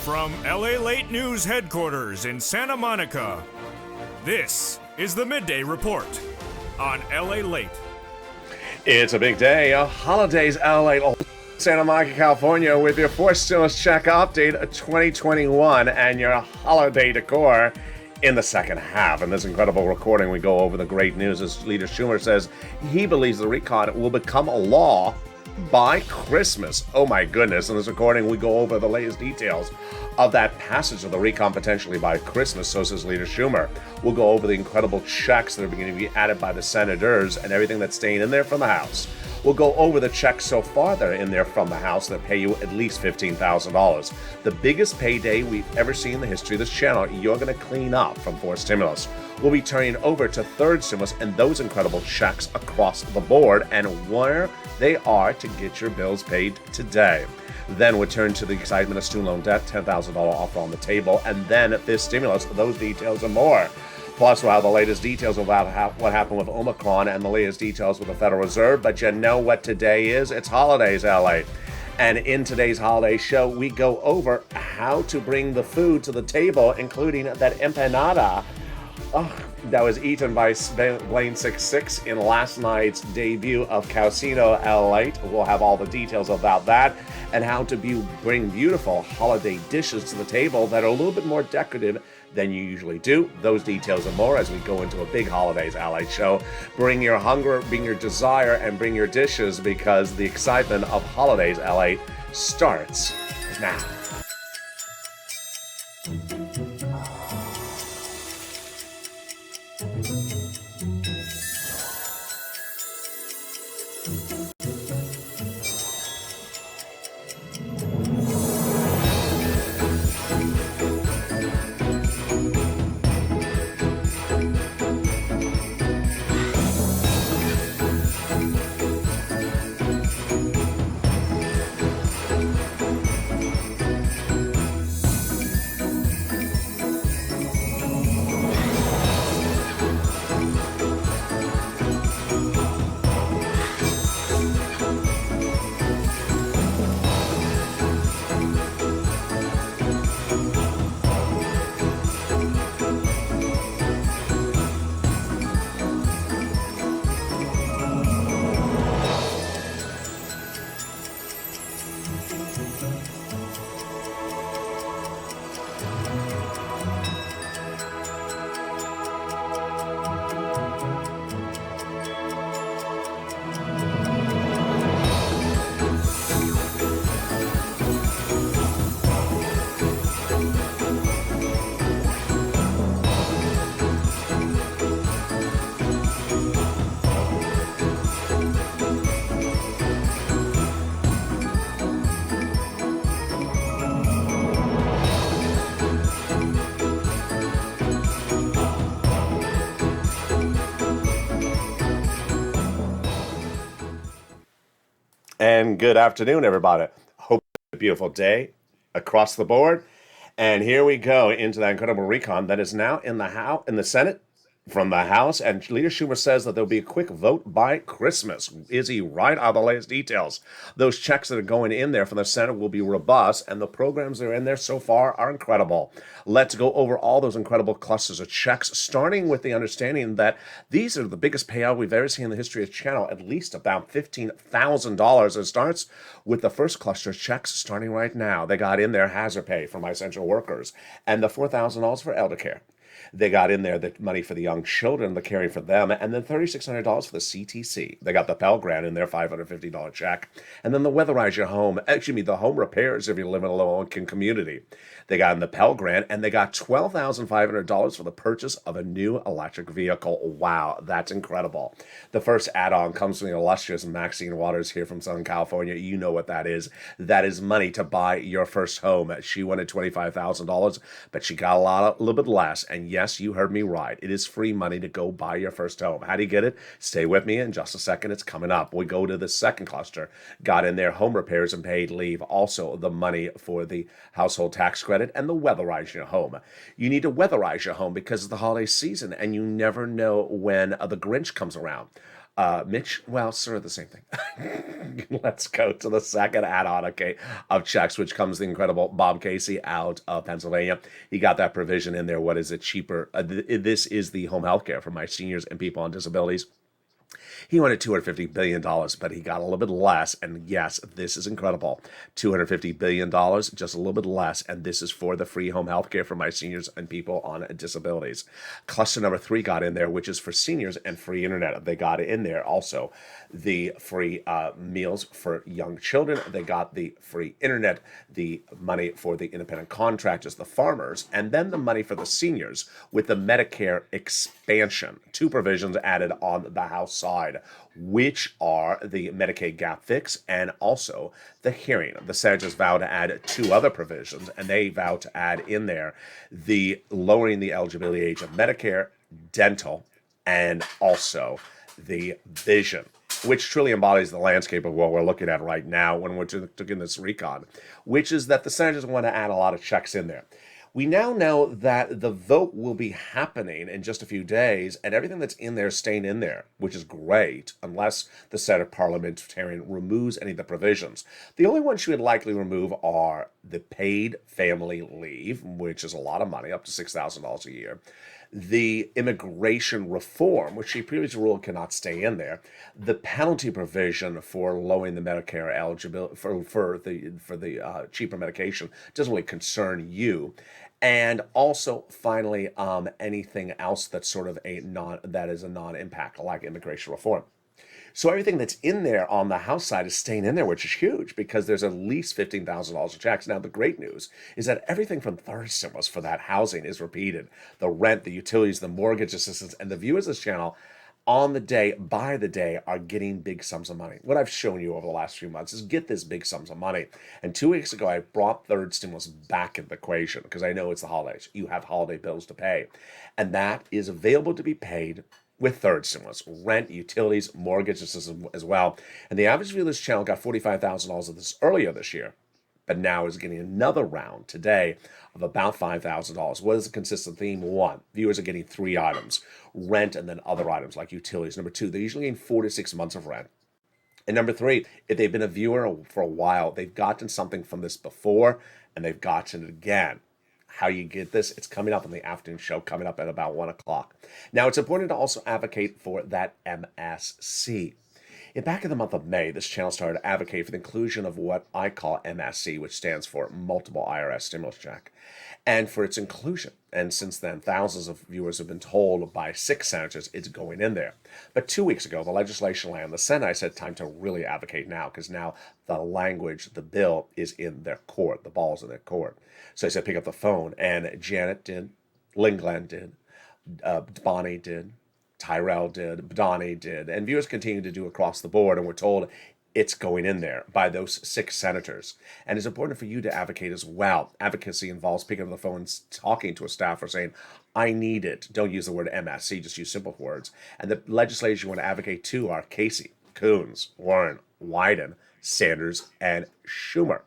From LALATE News headquarters in Santa Monica, this is the Midday Report on LALATE. It's a big day, holidays, LA, Santa Monica, California, with your fourth stimulus check update 2021 and your holiday decor in the second half. In this incredible recording, we go over the great news as Leader Schumer says he believes the recon will become a law by Christmas. Oh my goodness. In this recording, we go over the latest details of that passage of the recon potentially by Christmas, so says Leader Schumer. We'll go over the incredible checks that are beginning to be added by the senators and everything that's staying in there from the House. We'll go over the checks so far that are in there from the House that pay you at least $15,000. The biggest payday we've ever seen in the history of this channel. You're going to clean up from fourth stimulus. We'll be turning over to third stimulus and those incredible checks across the board and where they are to get your bills paid today. Then we'll turn to the excitement of student loan debt, $10,000 offer on the table, and then this stimulus, those details and more. Plus, we'll have the latest details about what happened with Omicron and the latest details with the Federal Reserve. But you know what today is? It's holidays, LA. And in today's holiday show, we go over how to bring the food to the table, including that empanada that was eaten by Blaine 66 in last night's debut of Casino LALATE. We'll have all the details about that and how to bring beautiful holiday dishes to the table that are a little bit more decorative than you usually do. Those details and more as we go into a big holidays LALATE show. Bring your hunger, bring your desire, and bring your dishes because the excitement of holidays LALATE starts now. And good afternoon, everybody. Hope it's a beautiful day across the board. And here we go into that incredible recon that is now in the Senate from the House. And Leader Schumer says that there'll be a quick vote by Christmas. Is he right? On the latest details. Those checks that are going in there from the Senate will be robust, and the programs that are in there so far are incredible. Let's go over all those incredible clusters of checks, starting with the understanding that these are the biggest payout we've ever seen in the history of the channel, at least about $15,000. It starts with the first cluster of checks starting right now. They got in there hazard pay for my essential workers and the $4,000 for elder care. They got in there the money for the young children, the caring for them, and then $3,600 for the CTC. They got the Pell Grant in their $550 check. And then the Weatherize Your Home, the home repairs if you live in a low-income community. They got in the Pell Grant, and they got $12,500 for the purchase of a new electric vehicle. Wow, that's incredible. The first add-on comes from the illustrious Maxine Waters here from Southern California. You know what that is. That is money to buy your first home. She wanted $25,000, but she got a little bit less. And yes, you heard me right. It is free money to go buy your first home. How do you get it? Stay with me in just a second. It's coming up. We go to the second cluster. Got in there home repairs and paid leave. Also the money for the household tax credit and the Weatherize Your Home. You need to weatherize your home because it's the holiday season and you never know when the Grinch comes around. Mitch, well, sort of the same thing. Let's go to the second add-on, okay, of checks, which comes the incredible Bob Casey out of Pennsylvania. He got that provision in there. What is it cheaper? This is the home health care for my seniors and people on disabilities. He wanted $250 billion, but he got a little bit less. And yes, this is incredible. $250 billion, just a little bit less. And this is for the free home health care for my seniors and people on disabilities. Cluster number 3 got in there, which is for seniors and free internet. They got in there also the free meals for young children. They got the free internet, the money for the independent contractors, the farmers, and then the money for the seniors with the Medicare expansion. 2 provisions added on the House side, which are the Medicaid gap fix and also the hearing. The senators vow to add 2 other provisions, and they vow to add in there the lowering the eligibility age of Medicare, dental, and also the vision, which truly embodies the landscape of what we're looking at right now when we're doing this recon, which is that the senators want to add a lot of checks in there. We now know that the vote will be happening in just a few days, and everything that's in there is staying in there, which is great, unless the Senate parliamentarian removes any of the provisions. The only ones she would likely remove are the paid family leave, which is a lot of money, up to $6,000 a year. The immigration reform, which she previously ruled cannot stay in there, the penalty provision for lowering the Medicare eligibility for the cheaper medication doesn't really concern you, and also finally anything else that's sort of a non-impact like immigration reform. So everything that's in there on the House side is staying in there, which is huge because there's at least $15,000 of checks. Now, the great news is that everything from third stimulus for that housing is repeated. The rent, the utilities, the mortgage assistance, and the viewers of this channel on the day, by the day, are getting big sums of money. What I've shown you over the last few months is get this big sums of money. And 2 weeks ago, I brought third stimulus back into the equation because I know it's the holidays. You have holiday bills to pay. And that is available to be paid with third stimulus, rent, utilities, mortgage assistance as well. And the average viewer of this channel got $45,000 of this earlier this year, but now is getting another round today of about $5,000. What is the consistent theme? 1, viewers are getting 3 items, rent and then other items like utilities. Number 2, they're usually getting 4 to 6 months of rent. And number 3, if they've been a viewer for a while, they've gotten something from this before and they've gotten it again. How you get this, it's coming up on the afternoon show, coming up at about 1 o'clock. Now, it's important to also advocate for that MSC. Back in the month of May, this channel started to advocate for the inclusion of what I call MSC, which stands for Multiple IRS Stimulus Check, and for its inclusion. And since then, thousands of viewers have been told by 6 senators it's going in there. But 2 weeks ago, the legislation landed. The Senate, I said, time to really advocate now, because now the language, the bill is in their court. The ball's in their court. So I said, pick up the phone. And Janet did, Lynn Glenn did, Bonnie did, Tyrell did, Donnie did, and viewers continue to do across the board, and we're told it's going in there by those 6 senators. And it's important for you to advocate as well. Advocacy involves picking up the phone and talking to a staffer saying, I need it. Don't use the word MSC, just use simple words. And the legislators you want to advocate to are Casey, Coons, Warren, Wyden, Sanders, and Schumer,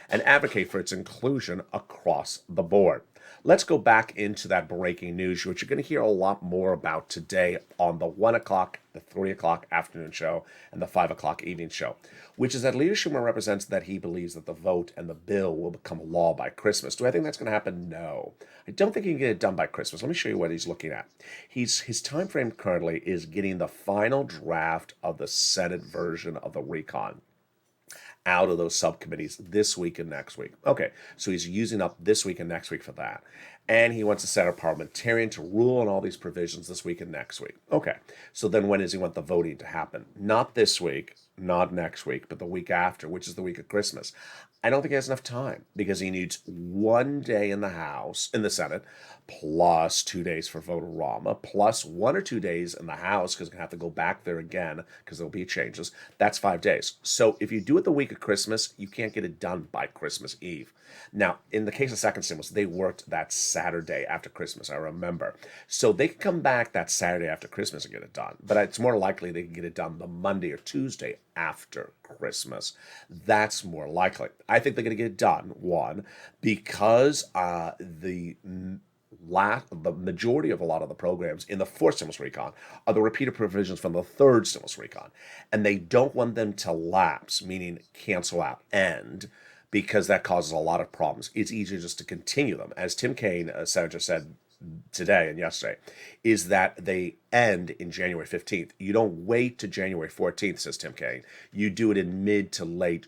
and advocate for its inclusion across the board. Let's go back into that breaking news, which you're going to hear a lot more about today on the 1 o'clock, the 3 o'clock afternoon show, and the 5 o'clock evening show, which is that Leader Schumer represents that he believes that the vote and the bill will become law by Christmas. Do I think that's going to happen? No. I don't think he can get it done by Christmas. Let me show you what he's looking at. His time frame currently is getting the final draft of the Senate version of the recon out of those subcommittees this week and next week. Okay, so he's using up this week and next week for that. And he wants a Senate parliamentarian to rule on all these provisions this week and next week. Okay, so then when does he want the voting to happen? Not this week, not next week, but the week after, which is the week of Christmas. I don't think he has enough time because he needs 1 day in the Senate, plus 2 days for vote-a-rama, plus 1 or 2 days in the House because he's going to have to go back there again because there'll be changes. That's 5 days. So if you do it the week of Christmas, you can't get it done by Christmas Eve. Now, in the case of second stimulus, they worked that Saturday after Christmas, I remember. So they can come back that Saturday after Christmas and get it done. But it's more likely they can get it done the Monday or Tuesday after Christmas. That's more likely. I think they're going to get it done, 1, because the the majority of a lot of the programs in the fourth stimulus recon are the repeated provisions from the third stimulus recon. And they don't want them to lapse, meaning cancel out, end, because that causes a lot of problems. It's easier just to continue them. As Tim Kaine, a senator, said today and yesterday, is that they end in January 15th. You don't wait to January 14th, says Tim Kaine. You do it in mid to late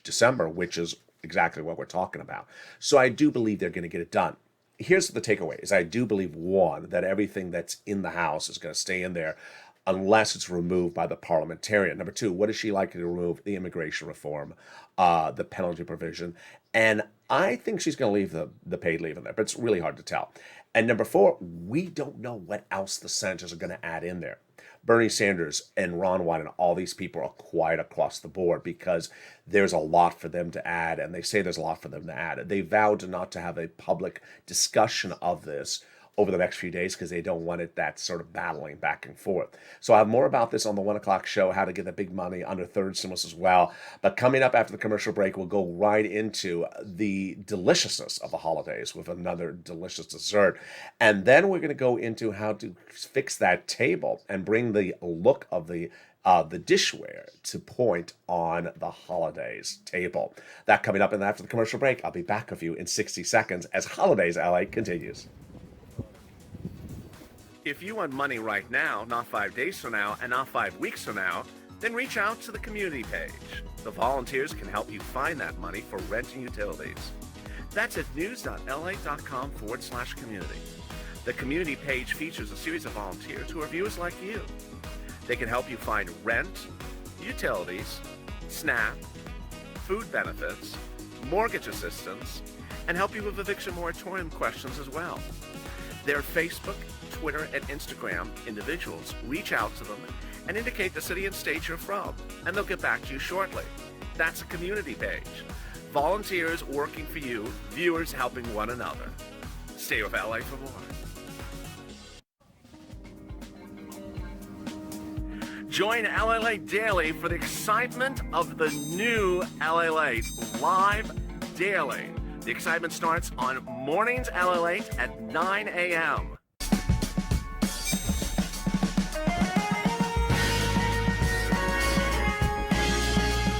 December, which is exactly what we're talking about. So I do believe they're going to get it done. Here's the takeaway, is I do believe, one, that everything that's in the House is going to stay in there unless it's removed by the parliamentarian. Number two, what is she likely to remove? The immigration reform, the penalty provision. And I think she's going to leave the paid leave in there, but it's really hard to tell. And number four, we don't know what else the senators are going to add in there. Bernie Sanders and Ron Wyden and all these people are quiet across the board because there's a lot for them to add, and they say there's a lot for them to add. They vowed not to have a public discussion of this over the next few days because they don't want it that sort of battling back and forth. So I have more about this on the 1 o'clock show, how to get the big money under third stimulus as well. But coming up after the commercial break, we'll go right into the deliciousness of the holidays with another delicious dessert. And then we're going to go into how to fix that table and bring the look of the dishware to point on the holidays table. That coming up, and after the commercial break, I'll be back with you in 60 seconds as Holidays LA continues. If you want money right now, not 5 days from now, and not 5 weeks from now, then reach out to the community page. The volunteers can help you find that money for rent and utilities. That's at news.la.com/community. The community page features a series of volunteers who are viewers like you. They can help you find rent, utilities, SNAP, food benefits, mortgage assistance, and help you with eviction moratorium questions as well. Their Facebook, Twitter, and Instagram individuals reach out to them and indicate the city and state you're from, and they'll get back to you shortly. That's a community page. Volunteers working for you, viewers helping one another. Stay with LA for more. Join LALATE Daily for the excitement of the new LALATE live daily. The excitement starts on Mornings LALATE at 9 a.m.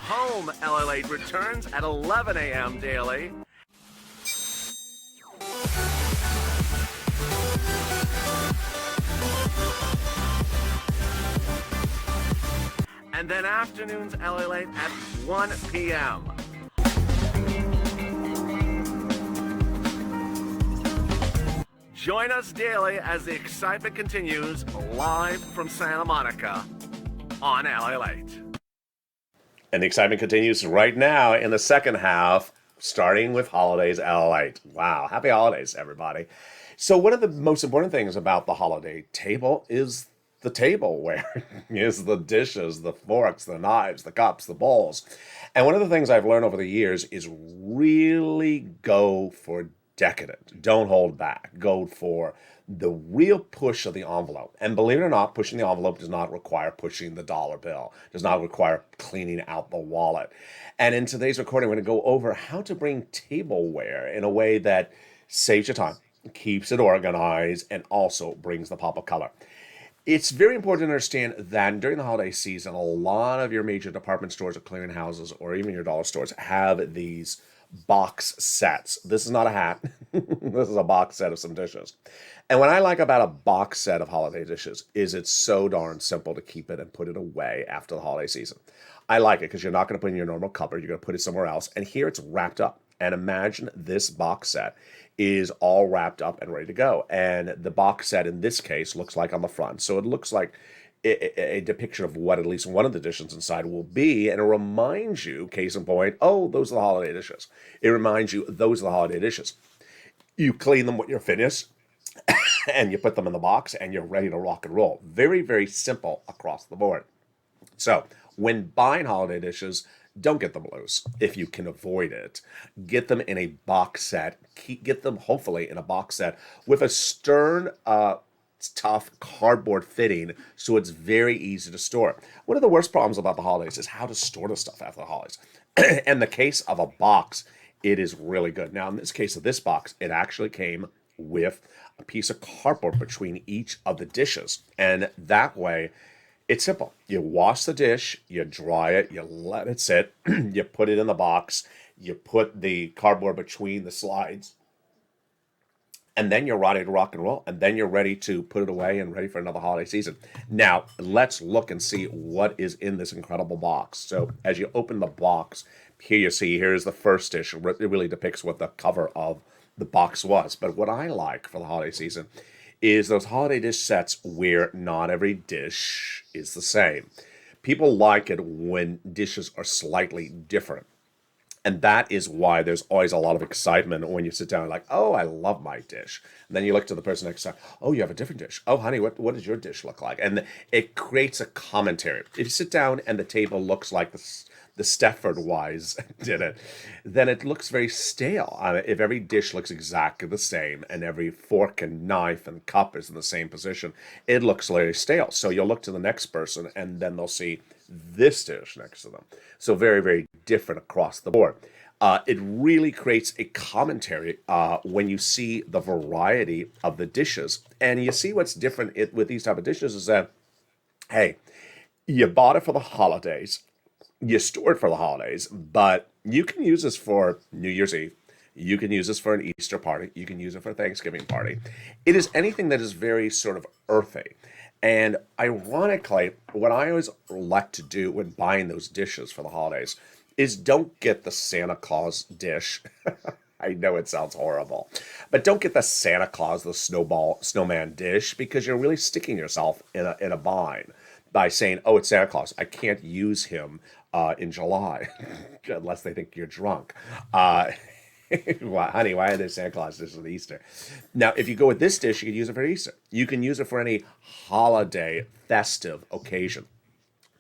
Home LALATE returns at 11 a.m. daily. And then afternoons LALATE at 1 p.m. Join us daily as the excitement continues live from Santa Monica on LALATE. And the excitement continues right now in the second half, starting with Holidays LALATE. Wow, happy holidays, everybody. So one of the most important things about the holiday table is the tableware, is the dishes, the forks, the knives, the cups, the bowls. And one of the things I've learned over the years is really go for decadent. Don't hold back. Go for the real push of the envelope. And believe it or not, pushing the envelope does not require pushing the dollar bill, does not require cleaning out the wallet. And in today's recording, we're going to go over how to bring tableware in a way that saves your time, keeps it organized, and also brings the pop of color. It's very important to understand that during the holiday season, a lot of your major department stores or clearinghouses or even your dollar stores have these box sets. This is not a hat. This is a box set of some dishes. And what I like about a box set of holiday dishes is it's so darn simple to keep it and put it away after the holiday season. I like it because you're not going to put it in your normal cupboard. You're going to put it somewhere else. And here it's wrapped up. And imagine this box set is all wrapped up and ready to go. And the box set in this case looks like on the front. So it looks like a depiction of what at least one of the dishes inside will be, and it reminds you, case in point, oh, those are the holiday dishes. It reminds you, those are the holiday dishes. You clean them when you're finished, and you put them in the box, and you're ready to rock and roll. Very, very simple across the board. So when buying holiday dishes, don't get them loose if you can avoid it. Get them in a box set. Get them, hopefully, in a box set with a stern, tough cardboard fitting, so it's very easy to store. One of the worst problems about the holidays is how to store the stuff after the holidays. In the case of a box, it is really good. Now, in this case of this box, it actually came with a piece of cardboard between each of the dishes. And that way, it's simple. You wash the dish, you dry it, you let it sit, you put it in the box, you put the cardboard between the slides, and then you're ready to rock and roll, and then you're ready to put it away and ready for another holiday season. Now, let's look and see what is in this incredible box. So as you open the box, here you see, here's the first dish. It really depicts what the cover of the box was. But what I like for the holiday season is those holiday dish sets where not every dish is the same. People like it when dishes are slightly different. And that is why there's always a lot of excitement when you sit down and like, oh, I love my dish. And then you look to the person next to, oh, you have a different dish. Oh, honey, what does your dish look like? And it creates a commentary. If you sit down and the table looks like the Stepford Wives did it, then it looks very stale. If every dish looks exactly the same and every fork and knife and cup is in the same position, it looks very stale. So you'll look to the next person and then they'll see this dish next to them. So very, very different across the board. It really creates a commentary when you see the variety of the dishes. And you see what's different with these type of dishes is that, hey, you bought it for the holidays, you store it for the holidays, but you can use this for New Year's Eve. You can use this for an Easter party. You can use it for a Thanksgiving party. It is anything that is very sort of earthy. And ironically, what I always like to do when buying those dishes for the holidays is don't get the Santa Claus dish. I know it sounds horrible, but don't get the Santa Claus, the snowman dish, because you're really sticking yourself in a bind by saying, oh, it's Santa Claus. I can't use him in July unless they think you're drunk. Well, honey, why are there Santa Claus dishes at Easter? Now, if you go with this dish, you can use it for Easter. You can use it for any holiday, festive occasion.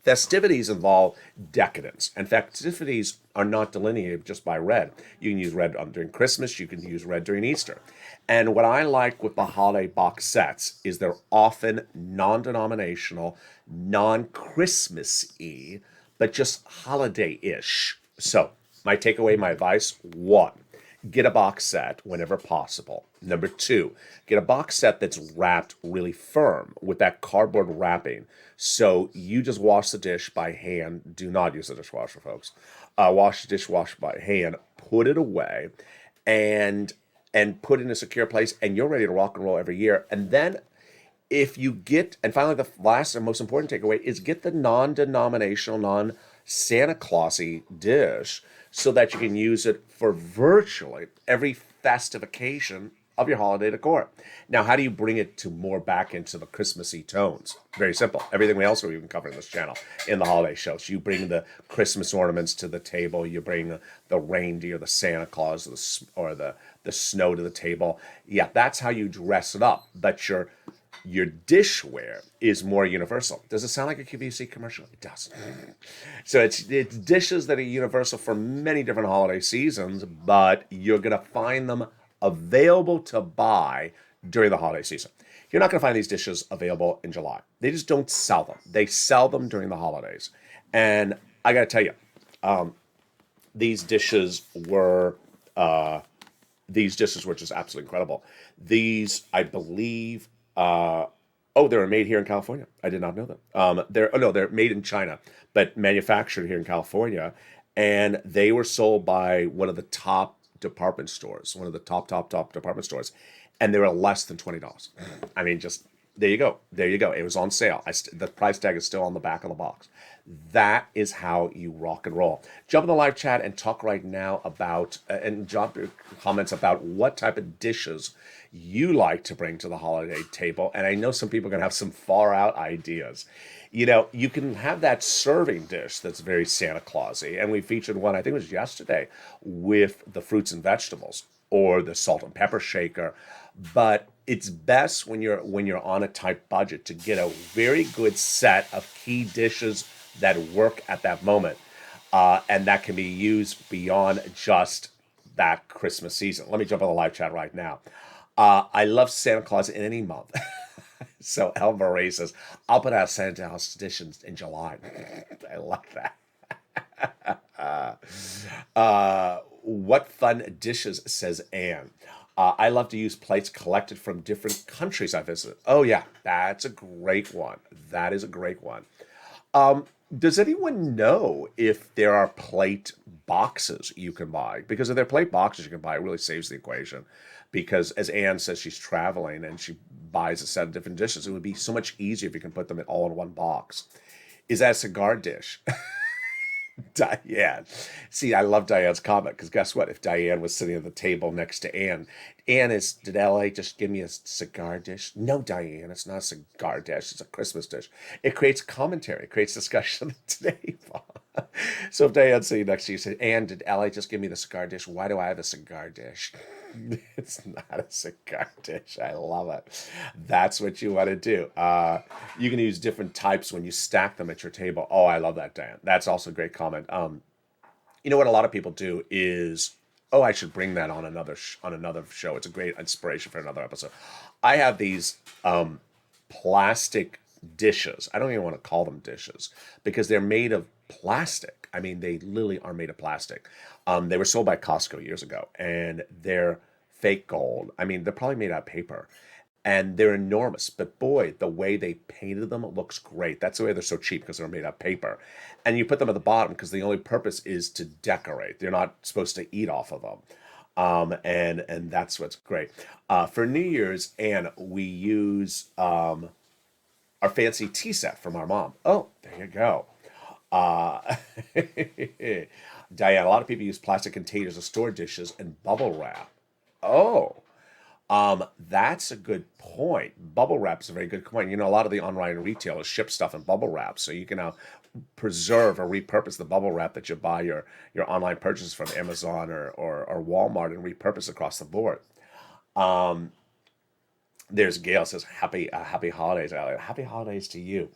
Festivities involve decadence, and festivities are not delineated just by red. You can use red during Christmas, you can use red during Easter. And what I like with the holiday box sets is they're often non-denominational, non-Christmas-y, but just holiday-ish. So, my takeaway, my advice, one, get a box set whenever possible. Number two, get a box set that's wrapped really firm with that cardboard wrapping. So you just wash the dish by hand. Do not use the dishwasher, folks. Wash the dishwasher by hand, put it away, and put it in a secure place, and you're ready to rock and roll every year. And then if you get, and finally the last and most important takeaway is get the non-denominational, non-Santa Clausy dish so that you can use it for virtually every festive occasion of your holiday decor. Now, how do you bring it to more back into the Christmassy tones? Very simple. Everything else we've been covering this channel in the holiday shows. You bring the Christmas ornaments to the table. You bring the reindeer, the Santa Claus, or the snow to the table. Yeah, that's how you dress it up. But your dishware is more universal. Does it sound like a QVC commercial? It does. So it's dishes that are universal for many different holiday seasons, but you're going to find them available to buy during the holiday season. You're not going to find these dishes available in July. They just don't sell them. They sell them during the holidays. And I got to tell you, these dishes were just absolutely incredible. These, I believe, they were made here in California. I did not know that. They're made in China, but manufactured here in California, and they were sold by one of the top department stores, one of the top department stores, and they were less than $20. I mean, just there you go. It was on sale. The price tag is still on the back of the box. That is how you rock and roll. Jump in the live chat and talk right now about, and drop your comments about what type of dishes you like to bring to the holiday table. And I know some people are going to have some far out ideas. You know, you can have that serving dish that's very Santa Clausy. And we featured one, I think it was yesterday, with the fruits and vegetables or the salt and pepper shaker. But it's best when you're on a tight budget to get a very good set of key dishes that work at that moment. And that can be used beyond just that Christmas season. Let me jump on the live chat right now. I love Santa Claus in any month. So Elva Ray says, I'll put out Santa Claus editions in July. I love that. What fun dishes, says Anne. I love to use plates collected from different countries I visit. Oh, yeah, that's a great one. That is a great one. Um, does anyone know if there are plate boxes you can buy? Because if there are plate boxes you can buy, it really saves the equation. Because as Anne says, she's traveling and she buys a set of different dishes. It would be so much easier if you can put them all in one box. Is that a cigar dish? Diane. See, I love Diane's comment because guess what? If Diane was sitting at the table next to Anne, did LA just give me a cigar dish? No, Diane, it's not a cigar dish. It's a Christmas dish. It creates commentary, it creates discussion today. So if Diane's sitting next to you, say, Anne, did LA just give me the cigar dish? Why do I have a cigar dish? It's not a cigar dish. I love it. That's what you want to do. You can use different types when you stack them at your table. Oh, I love that, Dan. That's also a great comment. You know what a lot of people do is, oh, I should bring that on another show. It's a great inspiration for another episode. I have these plastic dishes. I don't even want to call them dishes because they're made of plastic. I mean, they literally are made of plastic. They were sold by Costco years ago, and they're fake gold. I mean, they're probably made out of paper, and they're enormous. But boy, the way they painted them looks great. That's the way they're so cheap because they're made out of paper. And you put them at the bottom because the only purpose is to decorate. They're not supposed to eat off of them. And that's what's great. For New Year's, and we use our fancy tea set from our mom. Oh, there you go. Uh, Diane, a lot of people use plastic containers to store dishes and bubble wrap. Oh, that's a good point. Bubble wrap is a very good point. You know, a lot of the online retailers ship stuff in bubble wrap, so you can now preserve or repurpose the bubble wrap that you buy your online purchases from Amazon or Walmart and repurpose across the board. Um, there's Gail says happy holidays, Elliot. Happy holidays to you.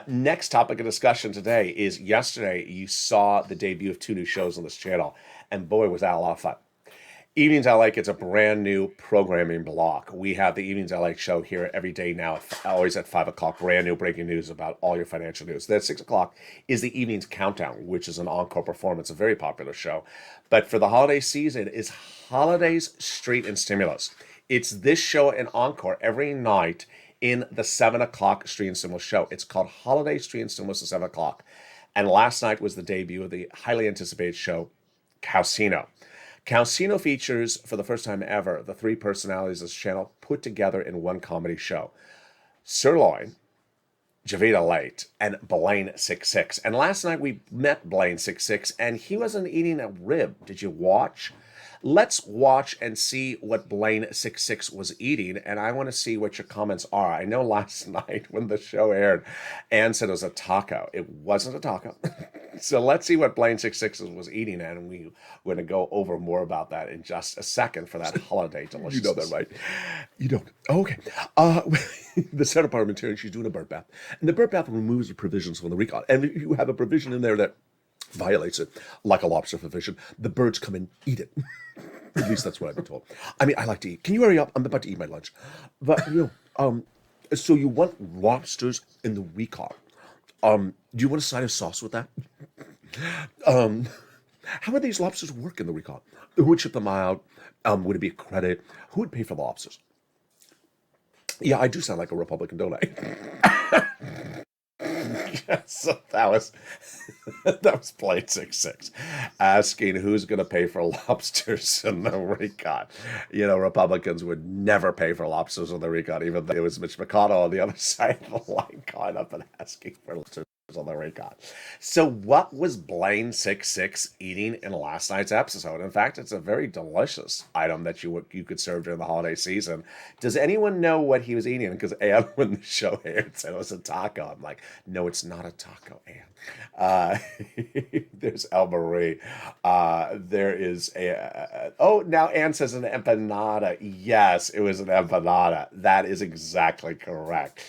Next topic of discussion today is yesterday you saw the debut of two new shows on this channel, and boy, was that a lot of fun. Evenings I Like, it's a brand new programming block. We have the Evenings I Like show here every day now, always at 5 o'clock, brand new breaking news about all your financial news. Then at 6 o'clock is the Evenings Countdown, which is an encore performance, a very popular show. But for the holiday season is Holidays, Street, and Stimulus. It's this show and encore every night in the 7 o'clock Street and Stimulus show. It's called Holiday, Street, and Stimulus at 7 o'clock. And last night was the debut of the highly anticipated show, Calcino. Calcino features, for the first time ever, the three personalities of this channel put together in one comedy show. Sirloin, Javita Late, and Blaine66. And last night we met Blaine66, and he wasn't eating a rib. Did you watch? Let's watch and see what Blaine66 was eating, and I want to see what your comments are. I know last night when the show aired, Ann said it was a taco. It wasn't a taco. So let's see what Blaine66 was eating, and we're going to go over more about that in just a second for that holiday deliciousness. You know that, right? You don't. Oh, okay. The Senate parliamentarian, she's doing a bird bath, and the bird bath removes the provisions from the recall. And if you have a provision in there that violates it, like a lobster provision, the birds come and eat it. At least that's what I've been told. I mean, I like to eat. Can you hurry up? I'm about to eat my lunch. But so you want lobsters in the recall? Do you want a side of sauce with that? How would these lobsters work in the recall? Who would ship them out? Would it be a credit? Who would pay for the lobsters? Yeah, I do sound like a Republican, don't I? So that was Blaine66 asking who's going to pay for lobsters in the recon. You know, Republicans would never pay for lobsters in the recon, even though it was Mitch McConnell on the other side of the line going up and asking for lobsters on the recon. So what was Blaine66 eating in last night's episode? In fact, it's a very delicious item that you could serve during the holiday season. Does anyone know what he was eating? Because Anne, when the show aired, said it was a taco. I'm like, no, it's not a taco, Anne. There's El Marie. There is now Anne says an empanada. Yes, it was an empanada. That is exactly correct.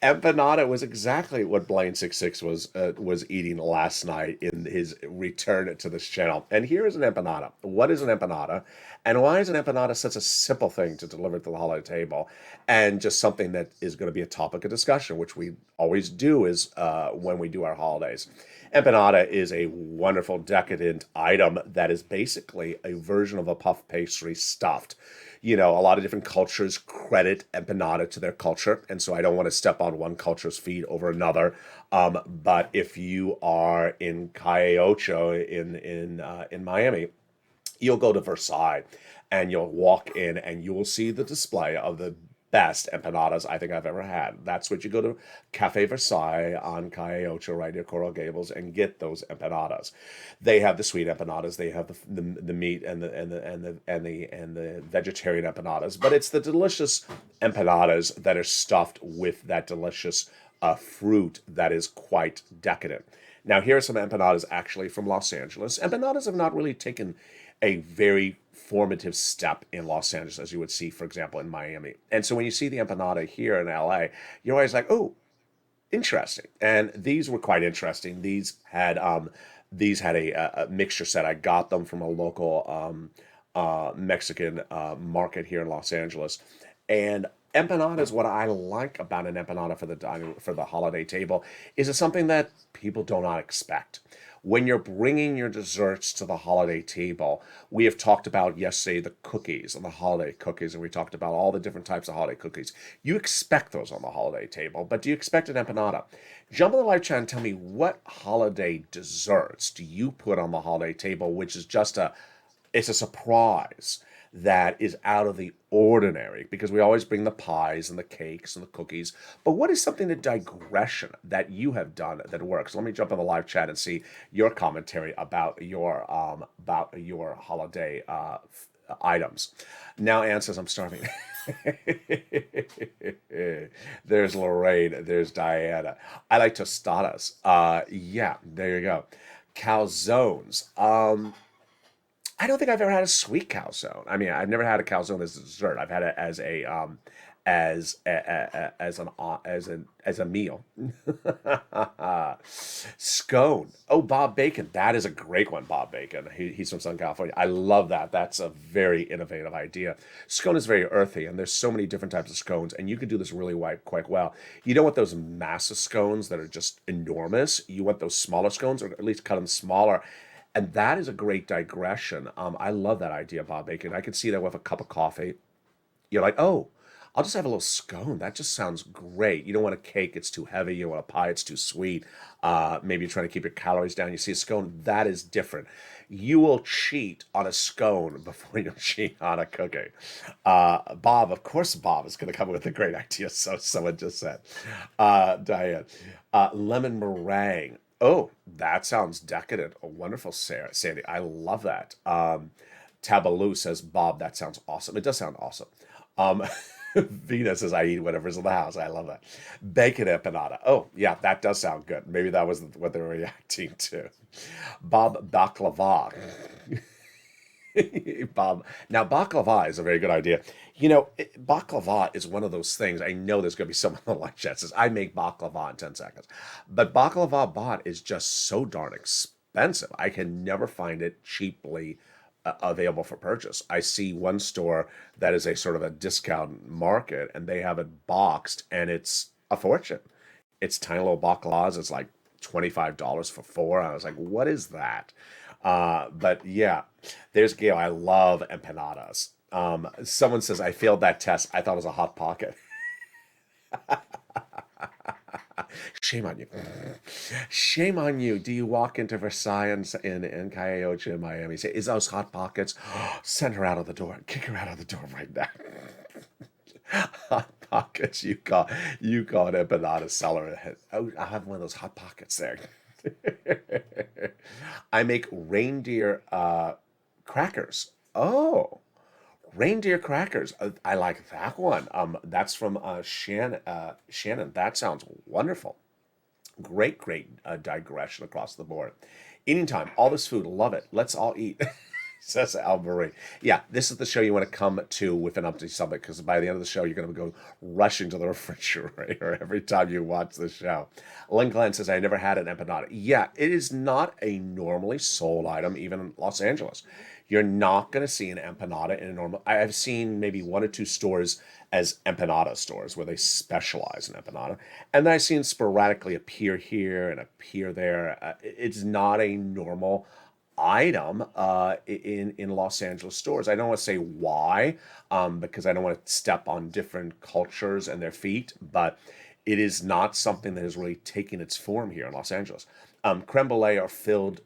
Empanada was exactly what Blaine66 was eating last night in his return to this channel. And here is an empanada. What is an empanada? And why is an empanada such a simple thing to deliver to the holiday table? And just something that is going to be a topic of discussion, which we always do is when we do our holidays. Empanada is a wonderful decadent item that is basically a version of a puff pastry stuffed. You know, a lot of different cultures credit empanada to their culture, and so I don't want to step on one culture's feet over another. But if you are in Calle Ocho in Miami, you'll go to Versailles and you'll walk in and you will see the display of the best empanadas I think I've ever had. That's what you go to Cafe Versailles on Calle Ocho right near Coral Gables and get those empanadas. They have the sweet empanadas, they have the meat and the vegetarian empanadas, but it's the delicious empanadas that are stuffed with that delicious fruit that is quite decadent. Now, here are some empanadas actually from Los Angeles. Empanadas have not really taken a very formative step in Los Angeles, as you would see, for example, in Miami. And so when you see the empanada here in LA, you're always like, oh, interesting. And these were quite interesting. These had a mixture set. I got them from a local Mexican market here in Los Angeles. And empanadas, what I like about an empanada for the holiday table is it's something that people do not expect. When you're bringing your desserts to the holiday table, we have talked about yesterday the cookies and the holiday cookies, and we talked about all the different types of holiday cookies. You expect those on the holiday table, but do you expect an empanada? Jump on the live chat and tell me what holiday desserts do you put on the holiday table, which is it's a surprise that is out of the ordinary, because we always bring the pies and the cakes and the cookies. But what is something, the digression that you have done that works? Let me jump on the live chat and see your commentary about your holiday items. Now Ann says, I'm starving. There's Lorraine. There's Diana. I like tostadas. Yeah, there you go. Calzones. I don't think I've ever had a sweet calzone. I mean, I've never had a calzone as a dessert. I've had it as a meal. Scone. Oh, Bob Bacon. That is a great one, Bob Bacon. He's from Southern California. I love that. That's a very innovative idea. Scone is very earthy, and there's so many different types of scones, and you can do this really quite well. You don't want those massive scones that are just enormous. You want those smaller scones, or at least cut them smaller. And that is a great digression. I love that idea, Bob Bacon. I can see that with a cup of coffee. You're like, oh, I'll just have a little scone. That just sounds great. You don't want a cake, it's too heavy. You don't want a pie, it's too sweet. Maybe you're trying to keep your calories down. You see a scone, that is different. You will cheat on a scone before you'll cheat on a cookie. Bob, of course, Bob is going to come with a great idea. So someone just said. Diane, lemon meringue. Oh, that sounds decadent. Oh, wonderful, Sarah, Sandy. I love that. Tabaloo says, Bob, that sounds awesome. It does sound awesome. Vina says, I eat whatever's in the house. I love that. Bacon empanada. Oh, yeah, that does sound good. Maybe that was what they were reacting to. Bob baklava. Bob. Now, baklava is a very good idea. You know, baklava is one of those things. I know there's going to be someone on the live chat says, I make baklava in 10 seconds. But baklava bot is just so darn expensive. I can never find it cheaply available for purchase. I see one store that is a sort of a discount market, and they have it boxed, and it's a fortune. It's tiny little baklavas. It's like $25 for four. I was like, what is that? But yeah, there's Gail. I love empanadas. Someone says, I failed that test. I thought it was a hot pocket. Shame on you. Shame on you. Do you walk into Versailles in Calle Ocho in Miami? Say, is those hot pockets? Send her out of the door. Kick her out of the door right now. Hot pockets. You call an empanada seller. Oh, I'll have one of those hot pockets there. I make reindeer crackers. Oh, reindeer crackers. I like that one. That's from Shannon. Shannon, that sounds wonderful. Great digression across the board. Eating time. All this food. Love it. Let's all eat. says Albury. Yeah, this is the show you want to come to with an empty stomach because by the end of the show, you're going to go rushing to the refrigerator every time you watch the show. Lynn Glenn says, I never had an empanada. Yeah, it is not a normally sold item, even in Los Angeles. You're not going to see an empanada in a normal. I've seen maybe one or two stores as empanada stores where they specialize in empanada, and then I've seen sporadically appear here and appear there. It's not a normal item in Los Angeles stores. I don't want to say why, because I don't want to step on different cultures and their feet, but it is not something that has really taken its form here in Los Angeles. Creme brulee are filled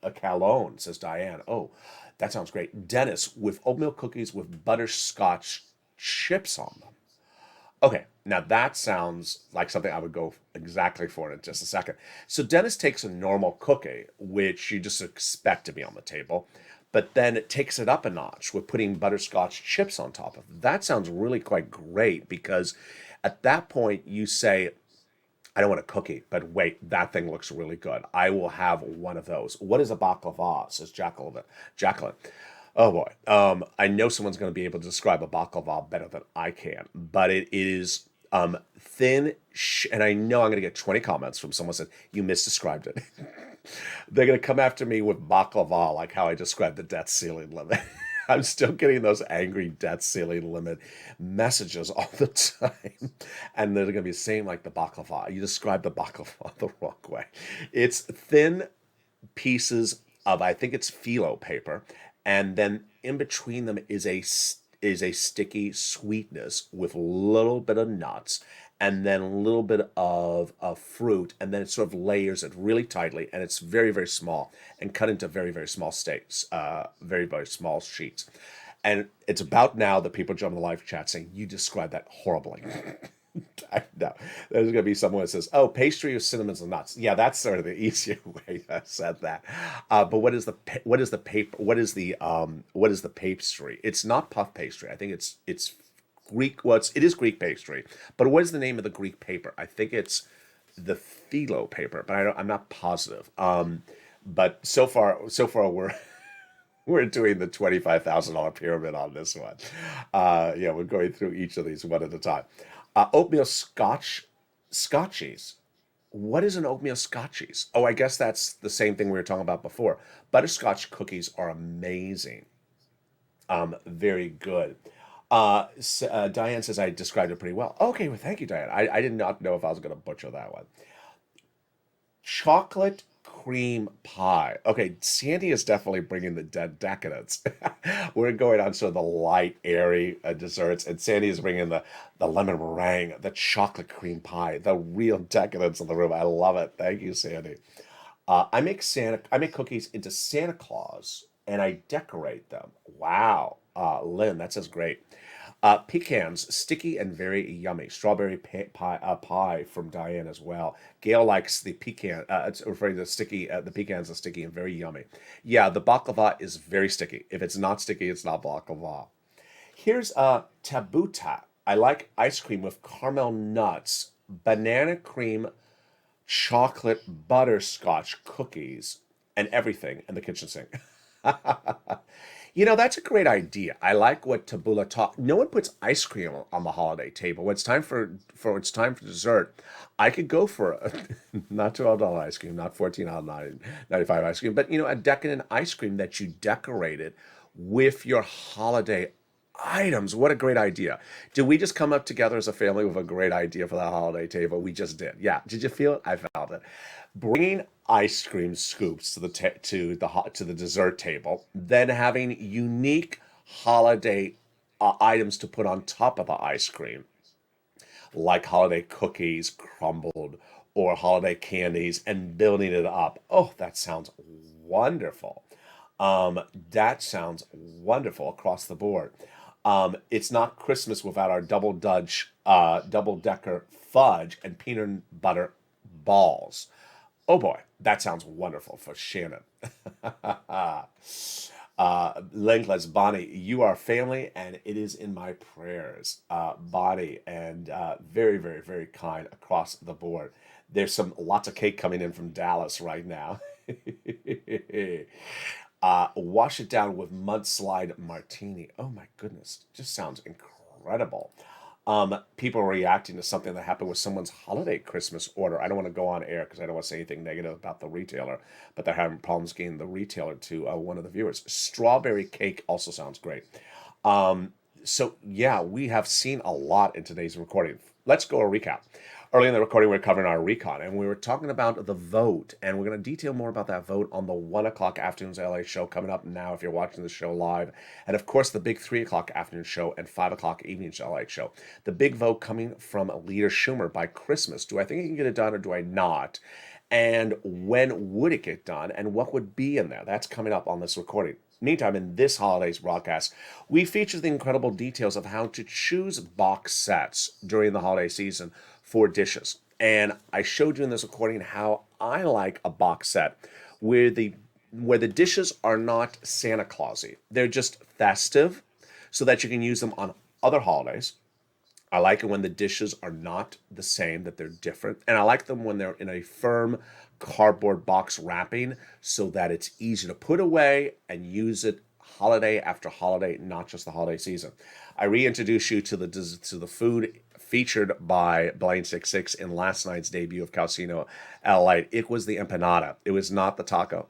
a calone, says Diane. Oh, that sounds great. Dennis, with oatmeal cookies with butterscotch chips on them. Okay, now that sounds like something I would go exactly for in just a second. So Dennis takes a normal cookie, which you just expect to be on the table, but then it takes it up a notch with putting butterscotch chips on top of it. That sounds really quite great because at that point you say, I don't want a cookie, but wait, that thing looks really good. I will have one of those. What is a baklava? Says Jacqueline. Jacqueline. Oh boy. I know someone's going to be able to describe a baklava better than I can, but it is thin, and I know I'm going to get 20 comments from someone who said, you misdescribed it. They're going to come after me with baklava, like how I described the debt ceiling limit. I'm still getting those angry debt ceiling limit messages all the time. And they're going to be saying like the baklava. You described the baklava the wrong way. It's thin pieces of, I think it's phyllo paper. And then in between them is a sticky sweetness with a little bit of nuts and then a little bit of fruit, and then it sort of layers it really tightly, and it's very, very small and cut into very, very small steaks, very, very small sheets. And it's about now that people jump in the live chat saying, you described that horribly. I know. There's going to be someone that says, oh, pastry with cinnamons and nuts. Yeah, that's sort of the easier way to said that. But what is the pastry? It's not puff pastry. I think it's Greek. Well, it is Greek pastry. But what is the name of the Greek paper? I think it's the phyllo paper, but I'm not positive. But so far we're doing the $25,000 pyramid on this one. Yeah, we're going through each of these one at a time. Oatmeal scotchies. What is an oatmeal scotchies? Oh, I guess that's the same thing we were talking about before. Butterscotch cookies are amazing. Very good. Diane says I described it pretty well. Okay, well, thank you, Diane. I did not know if I was going to butcher that one. Chocolate cream pie. Okay, Sandy is definitely bringing the decadence. We're going on sort of the light, airy desserts, and Sandy is bringing the lemon meringue, the chocolate cream pie, the real decadence in the room. I love it. Thank you, Sandy. I make cookies into Santa Claus, and I decorate them. Wow, Lynn, that says great. Pecans, sticky and very yummy. Strawberry pie from Diane as well. Gail likes the pecan. It's referring to sticky. The pecans are sticky and very yummy. Yeah, the baklava is very sticky. If it's not sticky, it's not baklava. Here's a tabuta. I like ice cream with caramel nuts, banana cream, chocolate butterscotch cookies, and everything in the kitchen sink. You know, that's a great idea. I like what Tabula taught. No one puts ice cream on the holiday table. When it's time for dessert, I could go for not $12 ice cream, not $14.95 ice cream, but a decadent ice cream that you decorated with your holiday items. What a great idea. Did we just come up together as a family with a great idea for that holiday table? We just did. Yeah. Did you feel it? I felt it. Bringing ice cream scoops to the dessert table, then having unique holiday items to put on top of the ice cream, like holiday cookies crumbled or holiday candies, and building it up. Oh, that sounds wonderful. That sounds wonderful across the board. It's not Christmas without our double decker fudge and peanut butter balls. Oh boy, that sounds wonderful for Shannon. Linkless, Bonnie, you are family, and it is in my prayers. Bonnie, and very, very, very kind across the board. There's lots of cake coming in from Dallas right now. Wash it down with mudslide martini. Oh my goodness, just sounds incredible. People are reacting to something that happened with someone's holiday Christmas order. I don't want to go on air because I don't want to say anything negative about the retailer, but they're having problems getting the retailer to one of the viewers. Strawberry cake also sounds great. So yeah, we have seen a lot in today's recording. Let's go a recap. Early in the recording, we were covering our recon, and we were talking about the vote, and we're going to detail more about that vote on the 1 o'clock afternoon's LA show coming up now if you're watching the show live, and of course the big 3 o'clock afternoon show and 5 o'clock evening's LA show. The big vote coming from Leader Schumer by Christmas. Do I think he can get it done or do I not? And when would it get done, and what would be in there? That's coming up on this recording. Meantime, in this holiday's broadcast, we feature the incredible details of how to choose box sets during the holiday season for dishes. And I showed you in this recording how I like a box set where the dishes are not Santa Clausy. They're just festive so that you can use them on other holidays. I like it when the dishes are not the same, that they're different. And I like them when they're in a firm cardboard box wrapping so that it's easy to put away and use it holiday after holiday, not just the holiday season. I reintroduce you to the food featured by Blaine66 in last night's debut of Calcino LALATE. It was the empanada. It was not the taco.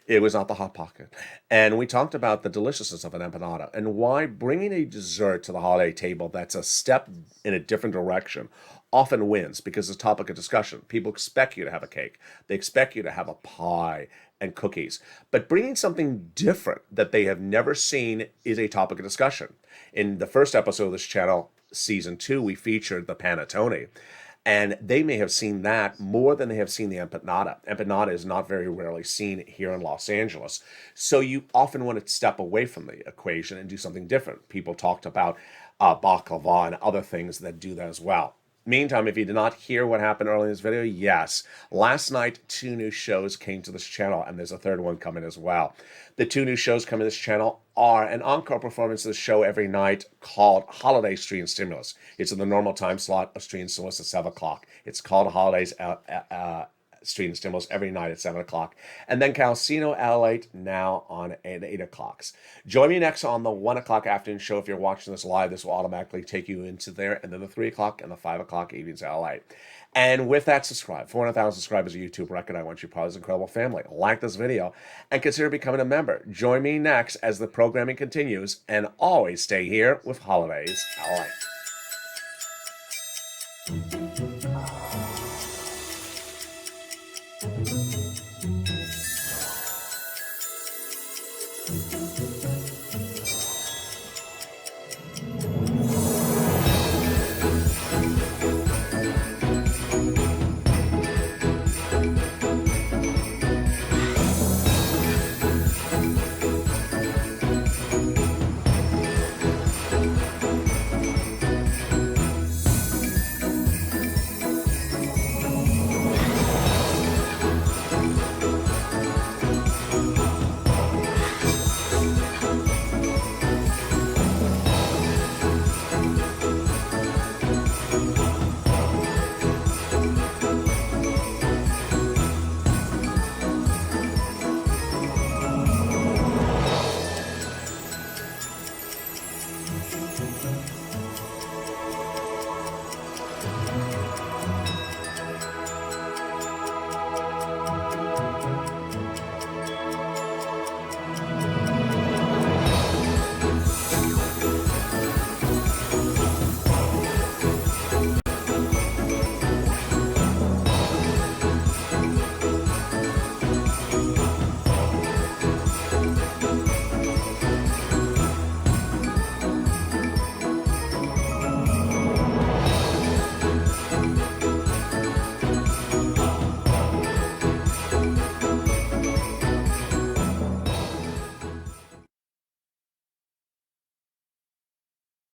It was not the Hot Pocket. And we talked about the deliciousness of an empanada and why bringing a dessert to the holiday table that's a step in a different direction often wins, because it's a topic of discussion. People expect you to have a cake. They expect you to have a pie and cookies. But bringing something different that they have never seen is a topic of discussion. In the first episode of this channel, Season 2, we featured the panettone. And they may have seen that more than they have seen the empanada. Empanada is not very rarely seen here in Los Angeles. So you often want to step away from the equation and do something different. People talked about baklava and other things that do that as well. Meantime, if you did not hear what happened earlier in this video, yes, last night 2 new shows came to this channel, and there's a third one coming as well. The 2 new shows coming to this channel are an encore performance of the show every night called Holiday Stream Stimulus. It's in the normal time slot of Stream Stimulus at 7 o'clock. It's called Holidays Stream Stimulus every night at 7 o'clock. And then Calcino LALATE now on at 8 o'clock. Join me next on the 1 o'clock afternoon show. If you're watching this live, this will automatically take you into there. And then the 3 o'clock and the 5 o'clock evenings LALATE. And with that, subscribe. 400,000 subscribers, a YouTube record. I want you part of this incredible family. Like this video and consider becoming a member. Join me next as the programming continues. And always stay here with Holidays LALATE.